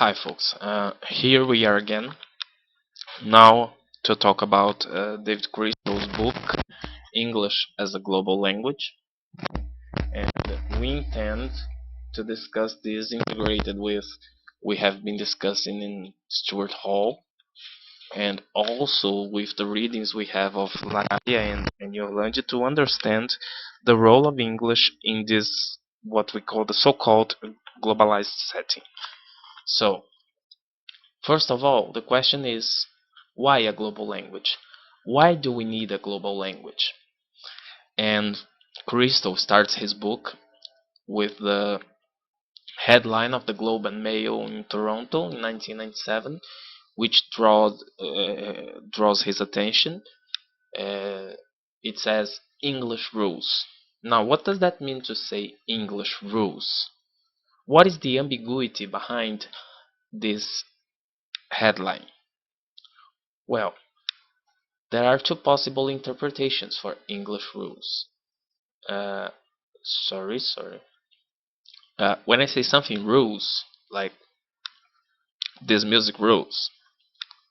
Hi folks, here we are again, now to talk about David Crystal's book, English as a Global Language, and we intend to discuss this integrated with we have been discussing in Stuart Hall, and also with the readings we have of Laia and Yolande to understand the role of English in this, what we call the so-called globalized setting. So, first of all, the question is, why a global language? Why do we need a global language? And Crystal starts his book with the headline of the Globe and Mail in Toronto in 1997, which draws his attention. It says English rules. Now, what does that mean to say English rules? What is the ambiguity behind this headline? Well, there are two possible interpretations for English rules. Uh, sorry. When I say something rules, like this music rules,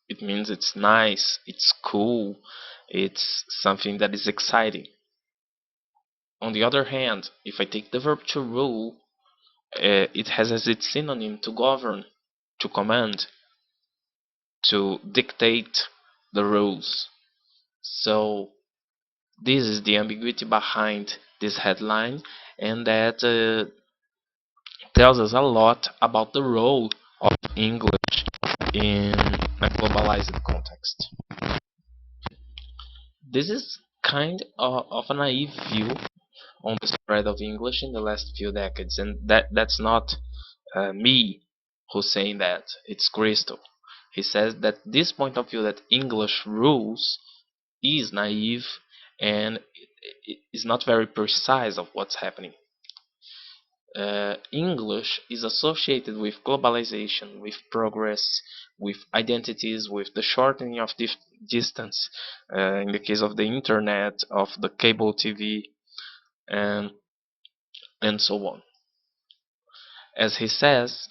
it means it's nice, it's cool, it's something that is exciting. On the other hand, if I take the verb to rule, it has as its synonym to govern, to command, to dictate the rules. So this is the ambiguity behind this headline, and that tells us a lot about the role of English in a globalized context. This is kind of a naive view on the spread of English in the last few decades, and that's not me who's saying that. It's Crystal. He says that this point of view that English rules is naive and is not very precise of what's happening. English is associated with globalization, with progress, with identities, with the shortening of distance, in the case of the internet, of the cable TV, and, and so on. As he says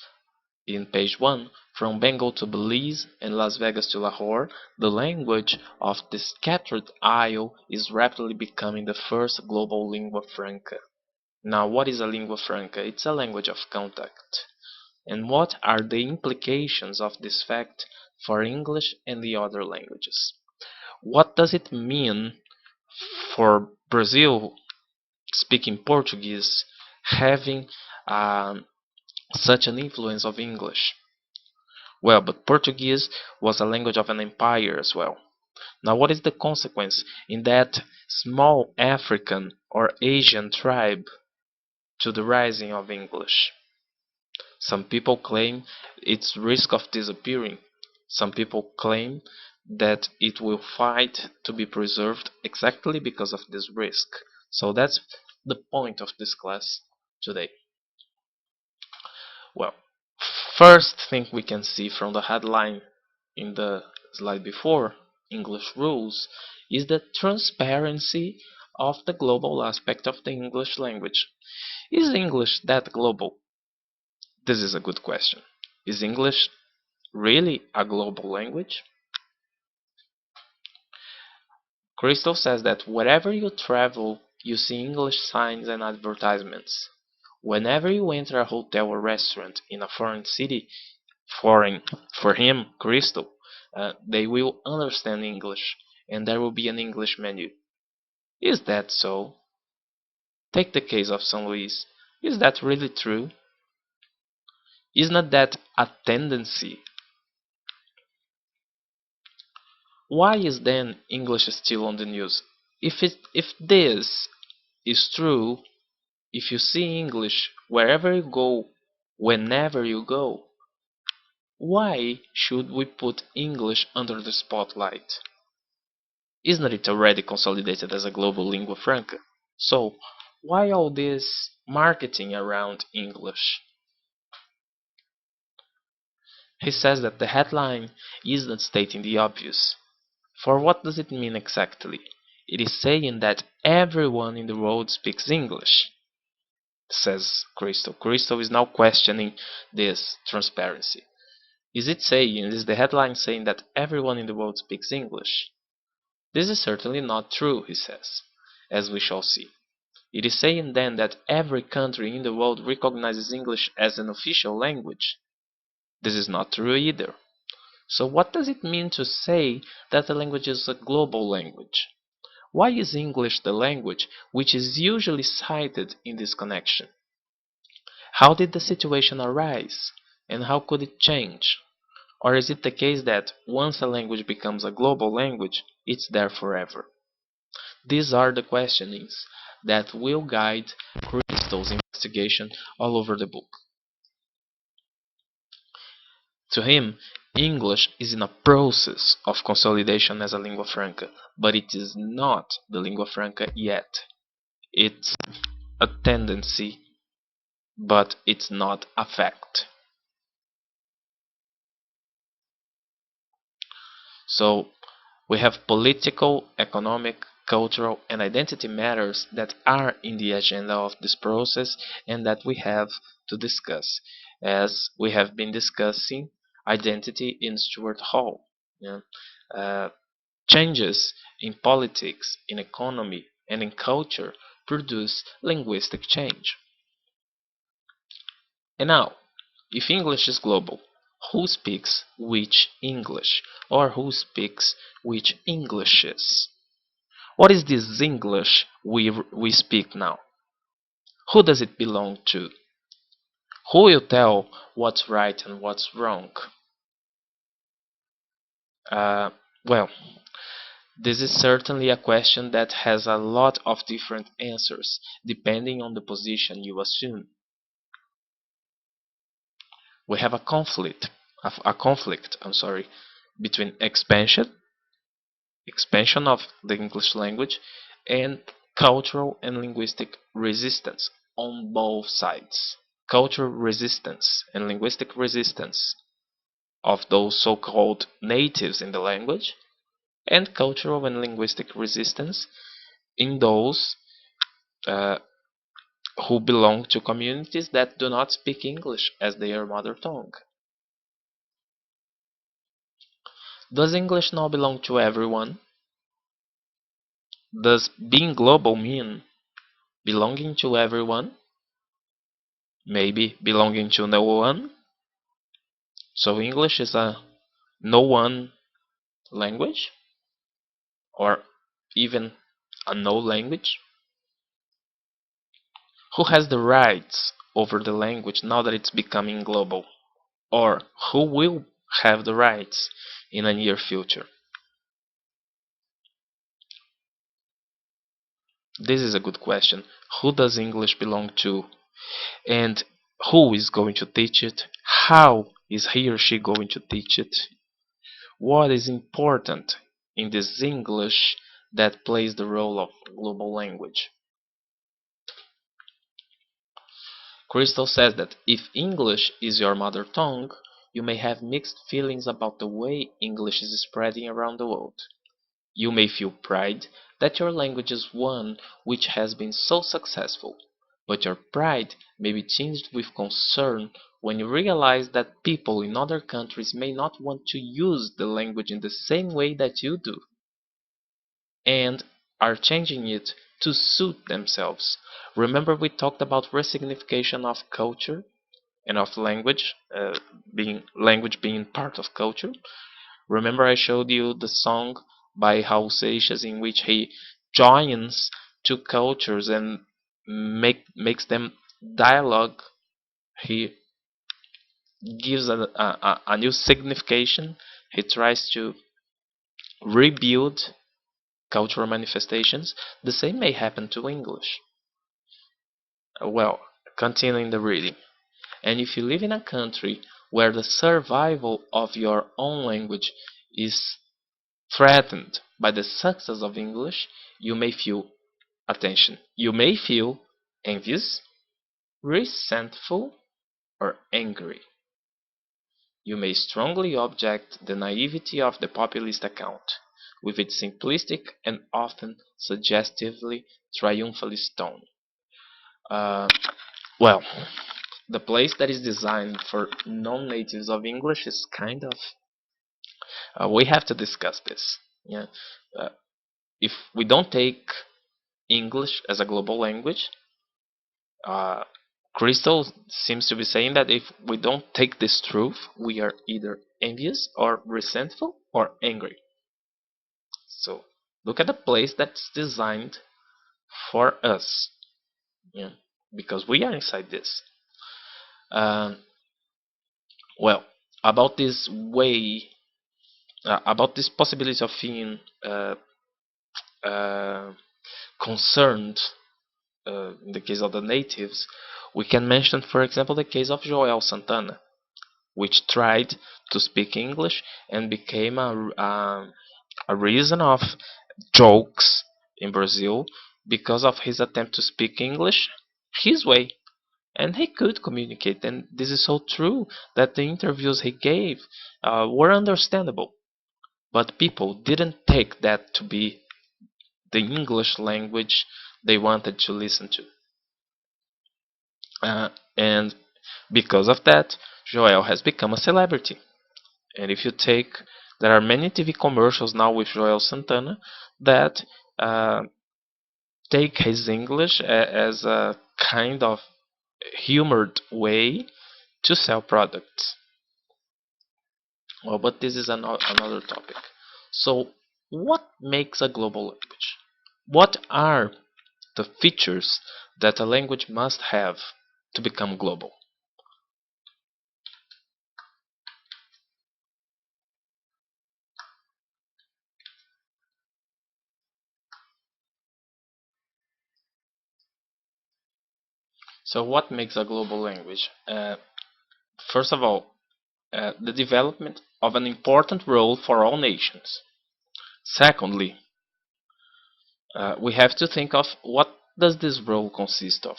in page 1, from Bengal to Belize and Las Vegas to Lahore, the language of the scattered isle is rapidly becoming the first global lingua franca. Now, what is a lingua franca? It's a language of contact. And what are the implications of this fact for English and the other languages? What does it mean for Brazil speaking Portuguese having such an influence of English? Well, but Portuguese was a language of an empire as well. Now, what is the consequence in that small African or Asian tribe to the rising of English? Some people claim its risk of disappearing. Some people claim that it will fight to be preserved exactly because of this risk. So that's the point of this class today. Well, first thing we can see from the headline in the slide before, English rules, is the transparency of the global aspect of the English language. Is English that global? This is a good question. Is English really a global language? Crystal says that wherever you travel, you see English signs and advertisements. Whenever you enter a hotel or restaurant in a foreign city, foreign for him, Crystal, they will understand English, and there will be an English menu. Is that so? Take the case of St. Louis. Is that really true? Is not that a tendency? Why is then English still on the news? If this is true, if you see English wherever you go, whenever you go, why should we put English under the spotlight? Isn't it already consolidated as a global lingua franca? So, why all this marketing around English? He says that the headline isn't stating the obvious. For what does it mean exactly? It is saying that everyone in the world speaks English, says Crystal. Crystal is now questioning this transparency. Is the headline saying that everyone in the world speaks English? This is certainly not true, he says, as we shall see. It is saying then that every country in the world recognizes English as an official language. This is not true either. So what does it mean to say that a language is a global language? Why is English the language which is usually cited in this connection? How did the situation arise, and how could it change? Or is it the case that once a language becomes a global language, it's there forever? These are the questionings that will guide Crystal's investigation all over the book. To him, English is in a process of consolidation as a lingua franca, but it is not the lingua franca yet. It's a tendency, but it's not a fact. So we have political, economic, cultural, and identity matters that are in the agenda of this process and that we have to discuss, as we have been discussing identity in Stuart Hall. Yeah. Uh, Changes in politics, in economy, and in culture produce linguistic change. And now, if English is global, who speaks which English? Or who speaks which Englishes? What is this English we speak now? Who does it belong to? Who will tell what's right and what's wrong? Uh, well, this is certainly a question that has a lot of different answers, depending on the position you assume. We have a conflict, between expansion of the English language, and cultural and linguistic resistance on both sides. Cultural resistance and linguistic resistance of those so-called natives in the language, and cultural and linguistic resistance in those uh, who belong to communities that do not speak English as their mother tongue. Does English now belong to everyone? Does being global mean belonging to everyone? Maybe belonging to no one? So English is a no one language? Or even a no language? Who has the rights over the language now that it's becoming global? Or who will have the rights in a near future? This is a good question. Who does English belong to? And who is going to teach it? How is he or she going to teach it? What is important in this English that plays the role of global language? Crystal says that if English is your mother tongue, you may have mixed feelings about the way English is spreading around the world. You may feel pride that your language is one which has been so successful, but your pride may be tinged with concern when you realize that people in other countries may not want to use the language in the same way that you do, and are changing it to suit themselves. Remember we talked about resignification of culture and of language being part of culture. Remember I showed you the song by Raul Seixas in which he joins two cultures and makes them dialogue. He gives a new signification. He tries to rebuild cultural manifestations. The same may happen to English. Well, continuing the reading. And if you live in a country where the survival of your own language is threatened by the success of English, you may feel, attention, you may feel envious, resentful, or angry. You may strongly object the naivety of the populist account, with its simplistic and often suggestively triumphalist tone. Uh, well, the place that is designed for non-natives of English is kind of we have to discuss this. Yeah, uh, if we don't take English as a global language, uh, Crystal seems to be saying that if we don't take this truth, we are either envious or resentful or angry. So look at the place that's designed for us, yeah, because we are inside this. Um, well, about this way, about this possibility of being uh, concerned in the case of the natives, we can mention, for example, the case of Joel Santana, which tried to speak English and became a reason of jokes in Brazil because of his attempt to speak English his way. And he could communicate, and this is so true that the interviews he gave were understandable. But people didn't take that to be the English language they wanted to listen to. And because of that, Joel has become a celebrity. And if you take, there are many TV commercials now with Joel Santana that uh, take his English as a kind of humored way to sell products. Well, but this is another topic. So, what makes a global language? What are the features that a language must have to become global? So, what makes a global language? First of all, the development of an important role for all nations. Secondly, we have to think of what does this role consist of?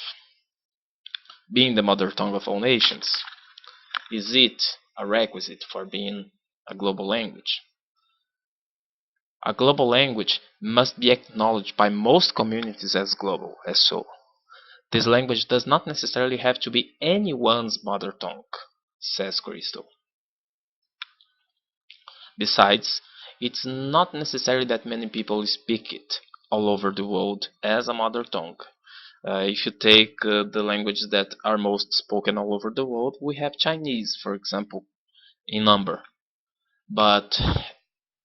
Being the mother tongue of all nations. Is it a requisite for being a global language? A global language must be acknowledged by most communities as global, as so. This language does not necessarily have to be anyone's mother tongue, says Crystal. Besides, it's not necessary that many people speak it all over the world as a mother tongue. If you take the languages that are most spoken all over the world, we have Chinese, for example, in number, but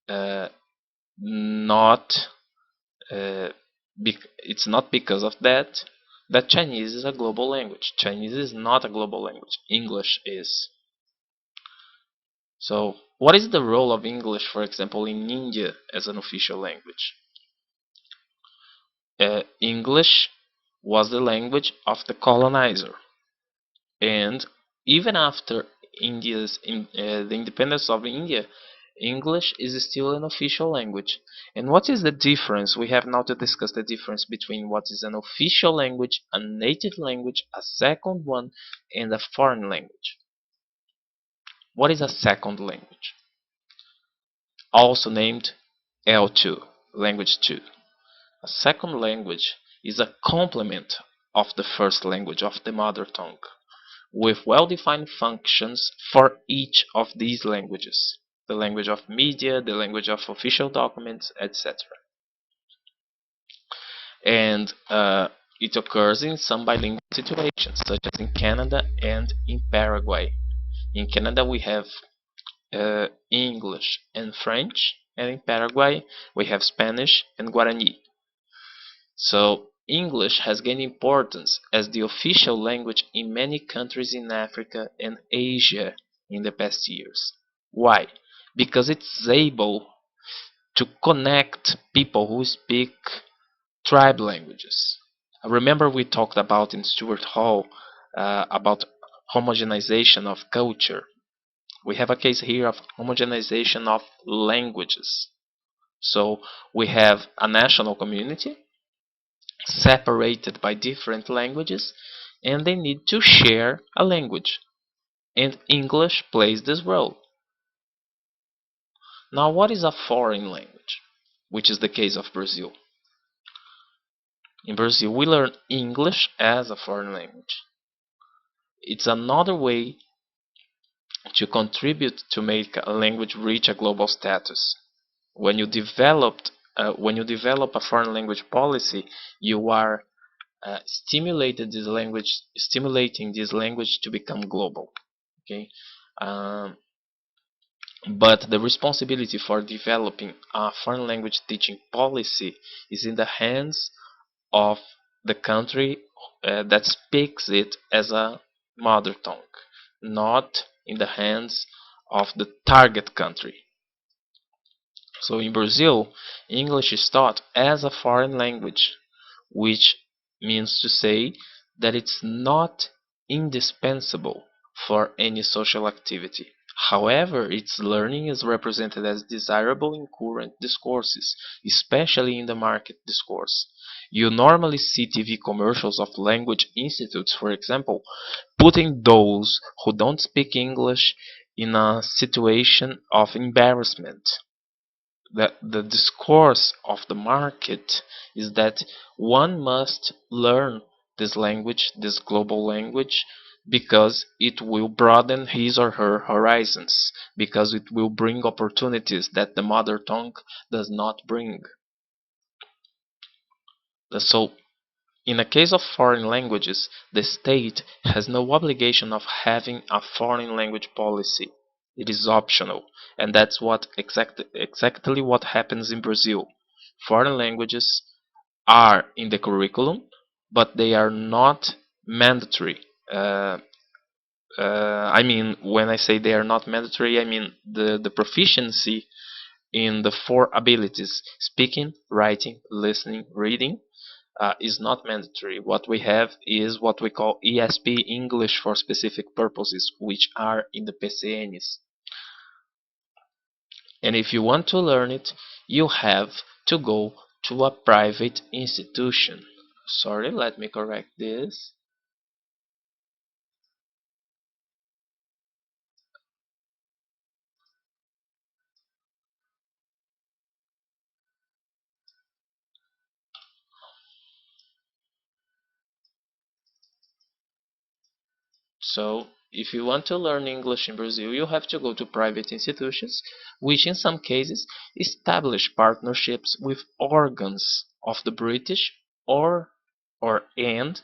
uh, not uh, it's not because of that that Chinese is a global language. Chinese is not a global language. English is. So, what is the role of English, for example, in India as an official language? English was the language of the colonizer, and even after the independence of India, English is still an official language. And what is the difference? We have now to discuss the difference between what is an official language, a native language, a second one, and a foreign language. What is a second language? Also named L2, language 2. A second language is a complement of the first language of the mother tongue, with well-defined functions for each of these languages. The language of media, the language of official documents, etc. And it occurs in some bilingual situations, such as in Canada and in Paraguay. In Canada we have English and French, and in Paraguay we have Spanish and Guarani. So English has gained importance as the official language in many countries in Africa and Asia in the past years. Why? Because it's able to connect people who speak tribe languages. Remember we talked about in Stuart Hall about homogenization of culture. We have a case here of homogenization of languages. So we have a national community separated by different languages, and they need to share a language. And English plays this role. Now, what is a foreign language? Which is the case of Brazil. In Brazil, we learn English as a foreign language. It's another way to contribute to make a language reach a global status. When you develop a foreign language policy, you are stimulating this language to become global. Okay, um, but the responsibility for developing a foreign language teaching policy is in the hands of the country that speaks it as a mother tongue, not in the hands of the target country. So in Brazil, English is taught as a foreign language, which means to say that it's not indispensable for any social activity. However, its learning is represented as desirable in current discourses, especially in the market discourse. You normally see TV commercials of language institutes, for example, putting those who don't speak English in a situation of embarrassment. The discourse of the market is that one must learn this language, this global language, because it will broaden his or her horizons, because it will bring opportunities that the mother tongue does not bring. So, in a case of foreign languages, the state has no obligation of having a foreign language policy. It is optional, and that's exactly what happens in Brazil. Foreign languages are in the curriculum, but they are not mandatory. Uh, I mean, when I say they are not mandatory, I mean the proficiency in the four abilities: speaking, writing, listening, reading is not mandatory. What we have is what we call ESP, English for specific purposes, which are in the PCNs. And if you want to learn it, you have to go to a private institution. Sorry, let me correct this. So, if you want to learn English in Brazil, you have to go to private institutions, which in some cases establish partnerships with organs of the British or and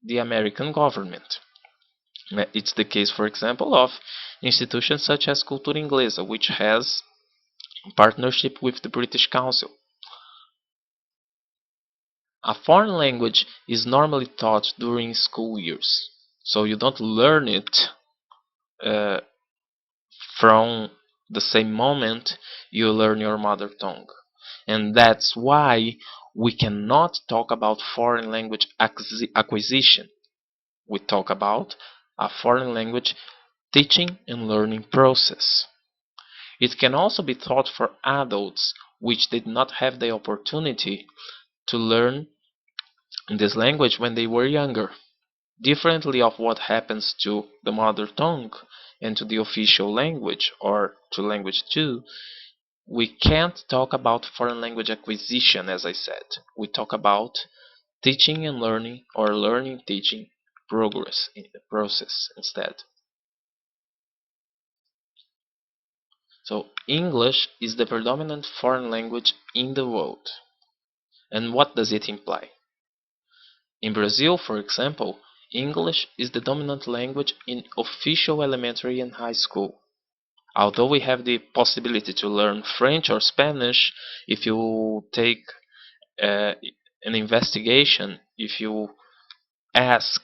the American government. It's the case, for example, of institutions such as Cultura Inglesa, which has partnership with the British Council. A foreign language is normally taught during school years, so you don't learn it uh, from the same moment you learn your mother tongue. And that's why we cannot talk about foreign language acquisition. We talk about a foreign language teaching and learning process. It can also be taught for adults which did not have the opportunity to learn this language when they were younger. Differently of what happens to the mother tongue and to the official language or to language 2, we can't talk about foreign language acquisition as I said. We talk about teaching and learning or learning teaching progress in the process instead. So English is the predominant foreign language in the world. And what does it imply? In Brazil, for example, English is the dominant language in official elementary and high school. Although we have the possibility to learn French or Spanish, if you take uh, an investigation, if you ask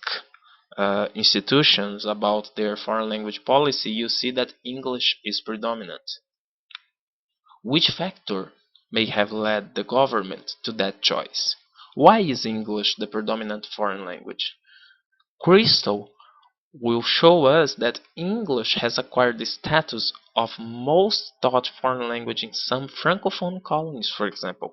institutions about their foreign language policy, you see that English is predominant. Which factor may have led the government to that choice? Why is English the predominant foreign language? Crystal will show us that English has acquired the status of most taught foreign language in some francophone colonies, for example.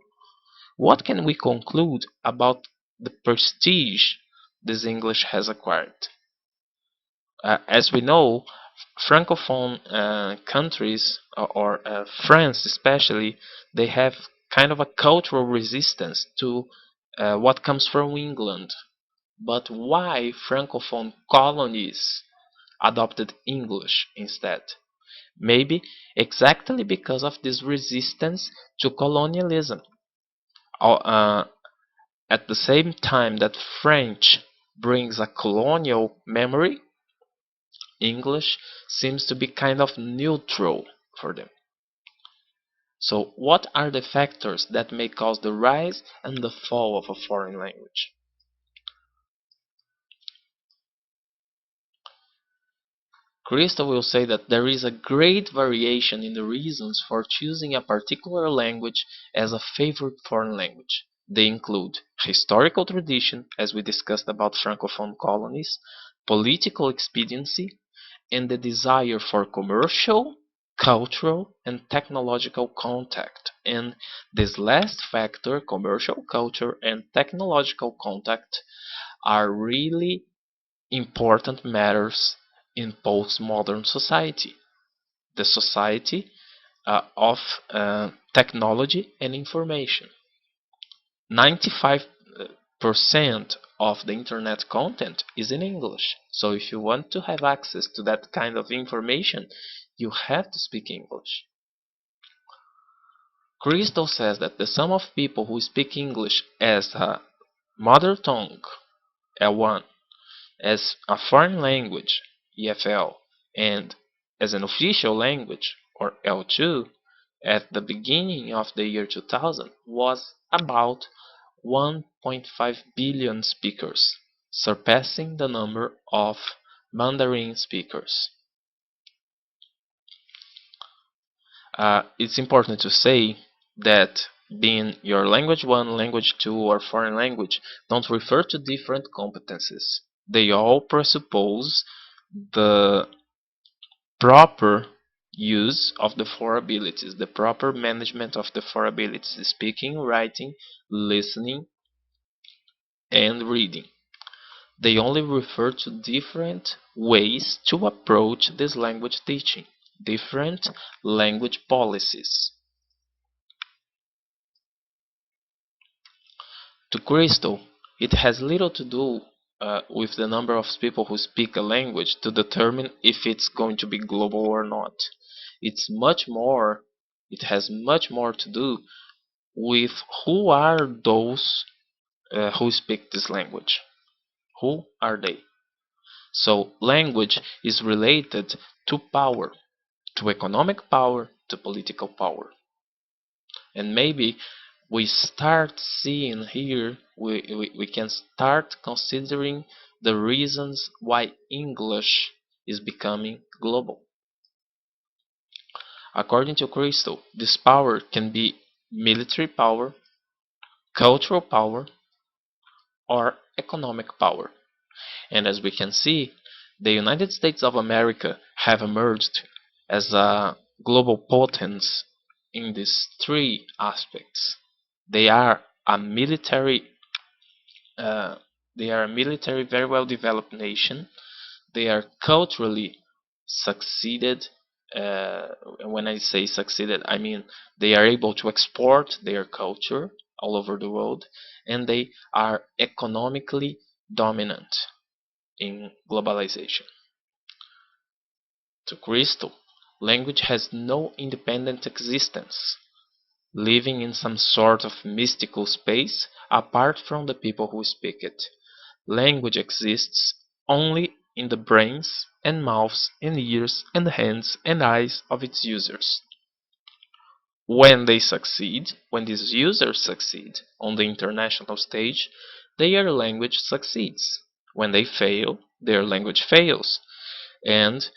What can we conclude about the prestige this English has acquired? As we know, francophone countries, or France especially, they have kind of a cultural resistance to what comes from England. But why Francophone colonies adopted English instead? Maybe exactly because of this resistance to colonialism. Uh, at the same time that French brings a colonial memory, English seems to be kind of neutral for them. So, what are the factors that may cause the rise and the fall of a foreign language? Crystal will say that there is a great variation in the reasons for choosing a particular language as a favorite foreign language. They include historical tradition, as we discussed about Francophone colonies, political expediency, and the desire for commercial, cultural, and technological contact. And this last factor, commercial, culture, and technological contact, are really important matters in postmodern society, the society of technology and information. 95% of the internet content is in English. So if you want to have access to that kind of information, you have to speak English. Crystal says that the sum of people who speak English as a mother tongue, L1, as a foreign language, EFL, and as an official language, or L2, at the beginning of the year 2000 was about 1.5 billion speakers, surpassing the number of Mandarin speakers. It's important to say that being your language 1, language 2, or foreign language don't refer to different competencies. They all presuppose the proper use of the four abilities, the proper management of the four abilities: speaking, writing, listening, and reading. They only refer to different ways to approach this language teaching, different language policies. To Crystal, it has little to do with the number of people who speak a language to determine if it's going to be global or not. It's much more, it has much more to do with who are those who speak this language. Who are they? So, language is related to power, to economic power, to political power. And maybe we start seeing here, we can start considering the reasons why English is becoming global. According to Crystal, this power can be military power, cultural power, or economic power. And as we can see, the United States of America have emerged as a global potence in these three aspects. They are a military, uh, very well developed nation. They are culturally succeeded. Uh, when I say succeeded, I mean they are able to export their culture all over the world, and they are economically dominant in globalization. To Crystal, language has no independent existence, living in some sort of mystical space apart from the people who speak it. Language exists only in the brains and mouths and ears and hands and eyes of its users. When they succeed, when these users succeed on the international stage, their language succeeds. When they fail, their language fails. And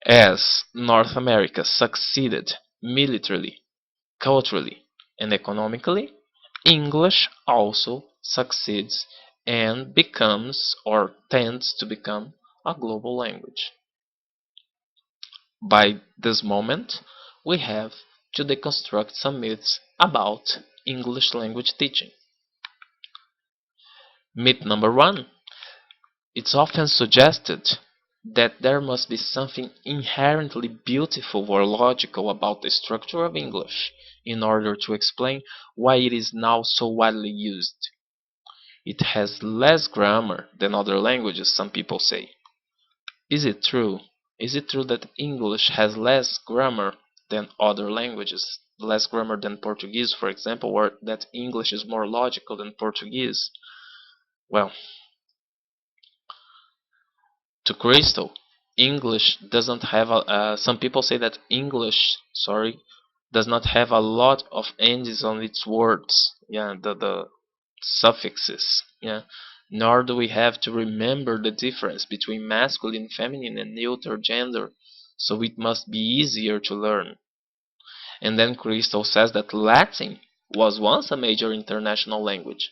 as North America succeeded militarily, culturally, and economically, English also succeeds and becomes or tends to become a global language. By this moment, we have to deconstruct some myths about English language teaching. Myth number one: it's often suggested that there must be something inherently beautiful or logical about the structure of English in order to explain why it is now so widely used. it has less grammar than other languages, some people say. Is it true? Is it true that English has less grammar than other languages? Less grammar than Portuguese, for example, or that English is more logical than Portuguese? Well, to Crystal, English doesn't have a. Some people say that English, sorry, does not have a lot of endings on its words. Yeah, the suffixes. Yeah, nor do we have to remember the difference between masculine, feminine, and neuter gender, so it must be easier to learn. And then Crystal says that Latin was once a major international language,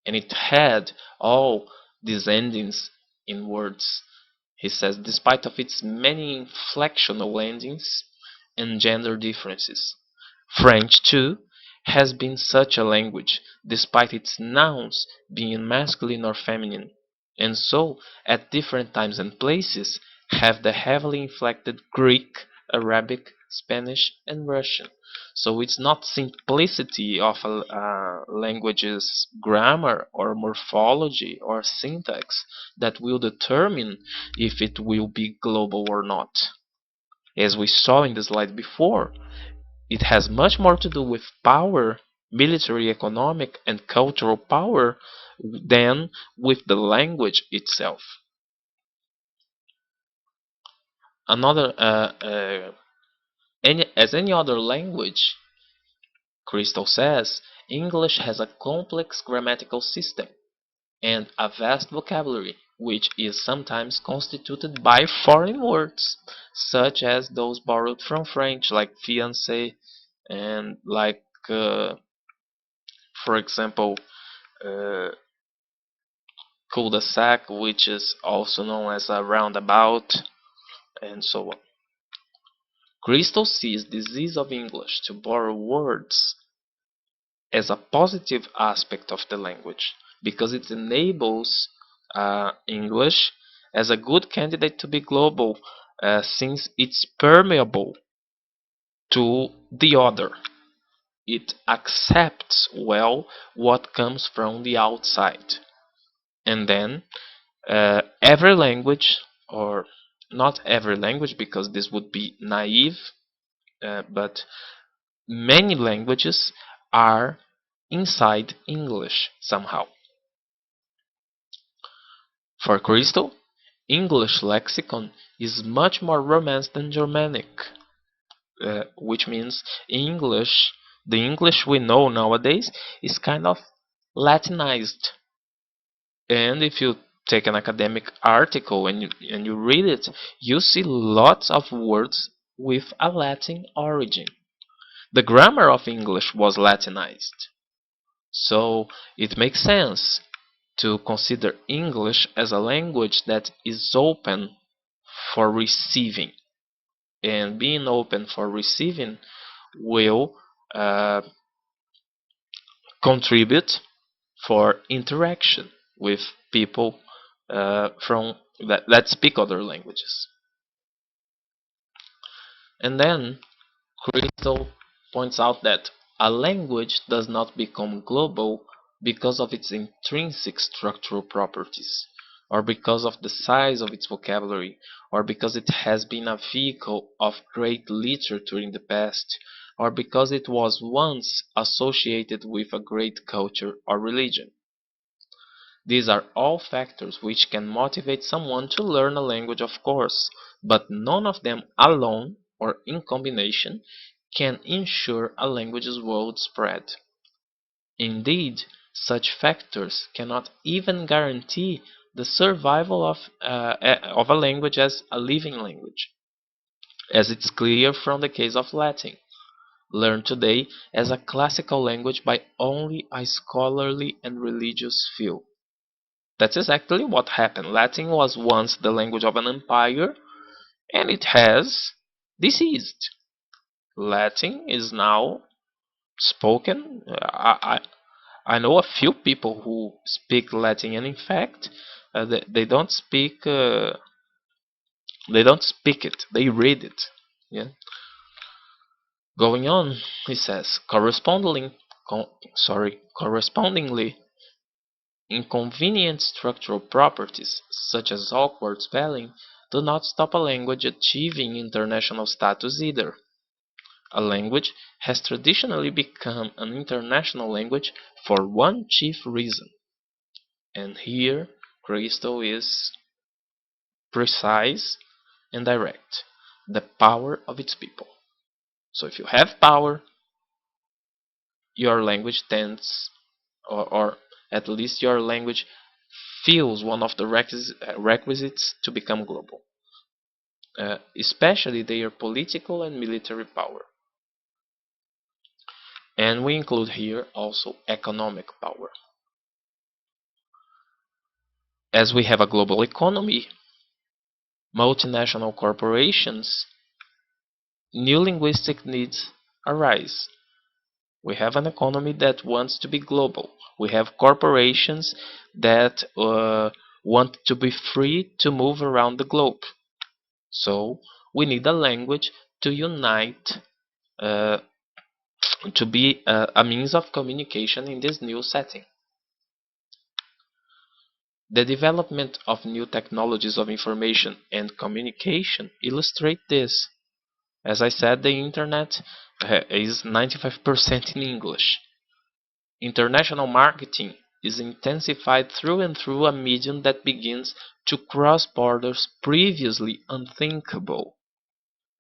and it had all these endings in words. He says, despite of its many inflectional endings and gender differences. French, too, has been such a language, despite its nouns being masculine or feminine, and so, at different times and places, have the heavily inflected Greek, Arabic, Spanish, and Russian. So it's not simplicity of a language's grammar or morphology or syntax that will determine if it will be global or not. As we saw in the slide before, it has much more to do with power, military, economic, and cultural power than with the language itself. Another, as any other language, Crystal says, English has a complex grammatical system and a vast vocabulary, which is sometimes constituted by foreign words, such as those borrowed from French, like fiancé, and like, for example, uh, cul-de-sac, which is also known as a roundabout, and so on. Crystal sees this ease of English to borrow words as a positive aspect of the language because it enables English as a good candidate to be global since it's permeable to the other. It accepts well what comes from the outside. And then every language, or not every language because this would be naive, but many languages are inside English somehow. For Crystal, English lexicon is much more Romance than Germanic, which means English, the English we know nowadays, is kind of Latinized. And if you take an academic article and you read it, you see lots of words with a Latin origin. The grammar of English was Latinized. So it makes sense to consider English as a language that is open for receiving. And being open for receiving will uh, contribute for interaction with people from that speak other languages. And then Crystal points out that a language does not become global because of its intrinsic structural properties, or because of the size of its vocabulary, or because it has been a vehicle of great literature in the past, or because it was once associated with a great culture or religion. These are all factors which can motivate someone to learn a language, of course, but none of them alone or in combination can ensure a language's world spread. Indeed, such factors cannot even guarantee the survival of a language as a living language, as it's clear from the case of Latin, learned today as a classical language by only a scholarly and religious few. That's exactly what happened. Latin was once the language of an empire, and it has deceased. Latin is now spoken. I know a few people who speak Latin, and in fact, they don't speak. They don't speak it. They read it. Yeah. Going on, he says, correspondingly, Inconvenient structural properties, such as awkward spelling, do not stop a language achieving international status either. A language has traditionally become an international language for one chief reason, and here Crystal is precise and direct: the power of its people. So if you have power, your language tends, or at least your language fills one of the requisites to become global, especially their political and military power. And we include here also economic power. As we have a global economy, multinational corporations, new linguistic needs arise. We have an economy that wants to be global. We have corporations that want to be free to move around the globe. So we need a language to unite, uh, to be a means of communication in this new setting. The development of new technologies of information and communication illustrate this. As I said, the internet is 95% in English. International marketing is intensified through and through a medium that begins to cross borders previously unthinkable.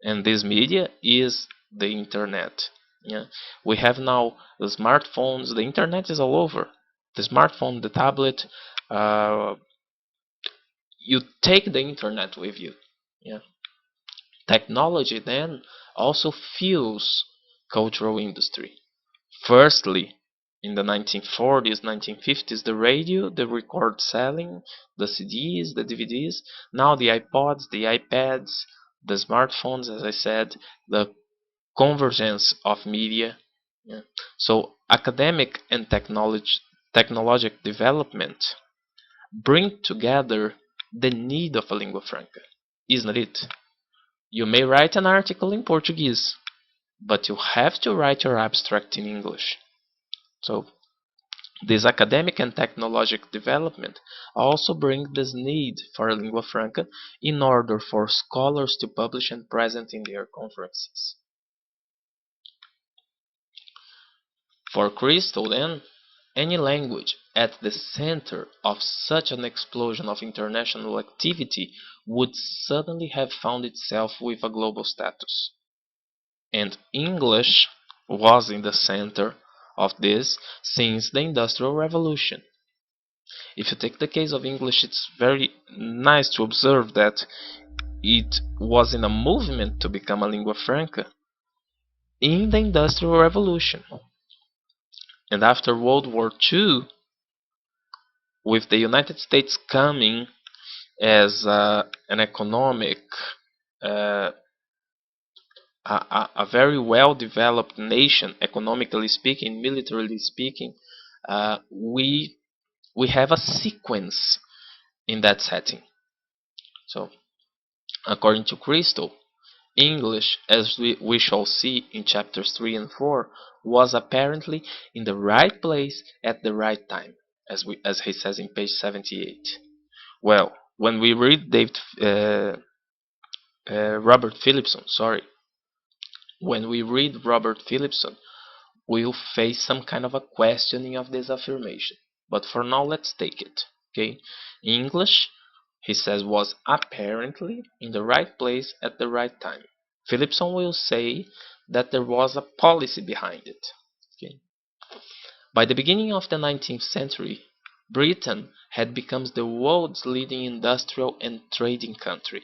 And this media is the internet. Yeah. We have now the smartphones, the internet is all over. The smartphone, the tablet, uh, you take the internet with you. Yeah. Technology then also fuels cultural industry. Firstly, in the 1940s, 1950s, the radio, the record selling, the CDs, the DVDs, now the iPods, the iPads, the smartphones, as I said, the convergence of media. Yeah. So academic and technological development bring together the need of a lingua franca, isn't it? You may write an article in Portuguese, but you have to write your abstract in English. So this academic and technological development also bring this need for a lingua franca in order for scholars to publish and present in their conferences. For Crystal, then, any language at the center of such an explosion of international activity would suddenly have found itself with a global status. And English was in the center of this since the Industrial Revolution. If you take the case of English, it's very nice to observe that it was in a movement to become a lingua franca in the Industrial Revolution. And after World War II, with the United States coming as an economic, uh, a very well developed nation, economically speaking, militarily speaking, we have a sequence in that setting. So, according to Crystal, English, as we shall see in chapters 3 and 4, was apparently in the right place at the right time, as he says in page 78. Well, when we read Robert Phillipson, when we read Robert Phillipson, we'll face some kind of a questioning of this affirmation. But for now, let's take it. Okay, English, he says, was apparently in the right place at the right time. Phillipson will say that there was a policy behind it. Okay. By the beginning of the 19th century, Britain had become the world's leading industrial and trading country.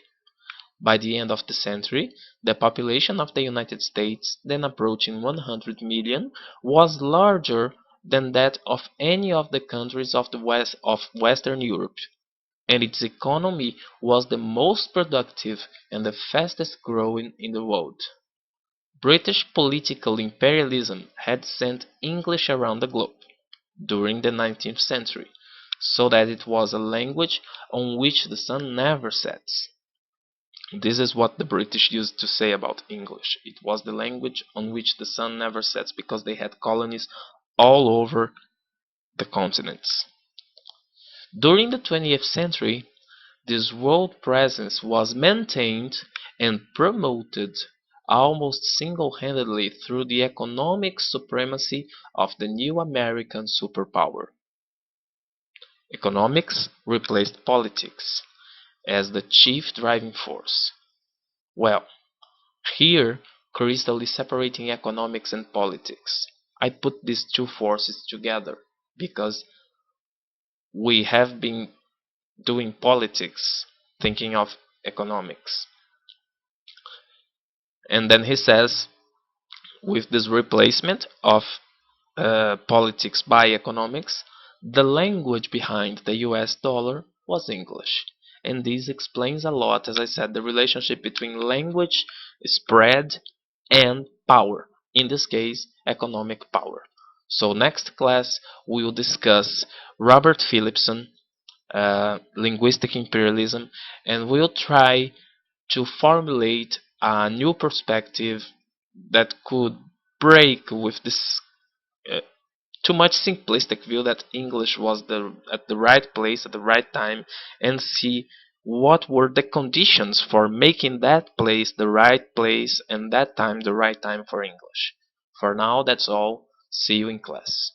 By the end of the century, the population of the United States, then approaching 100 million, was larger than that of any of the countries of Western Europe, and its economy was the most productive and the fastest growing in the world. British political imperialism had sent English around the globe during the 19th century, so that it was a language on which the sun never sets. This is what the British used to say about English. It was the language on which the sun never sets because they had colonies all over the continents. During the 20th century, this world presence was maintained and promoted almost single-handedly through the economic supremacy of the new American superpower. Economics replaced politics as the chief driving force. Well, here, crystally separating economics and politics. I put these two forces together because we have been doing politics thinking of economics. And then he says, with this replacement of politics by economics, the language behind the US dollar was English. And this explains a lot, as I said, the relationship between language spread and power. In this case, economic power. So next class we will discuss Robert Phillipson, linguistic imperialism, and we'll try to formulate a new perspective that could break with this uh, too much simplistic view that English was at the right place at the right time, and see what were the conditions for making that place the right place and that time the right time for English. For now, that's all. See you in class.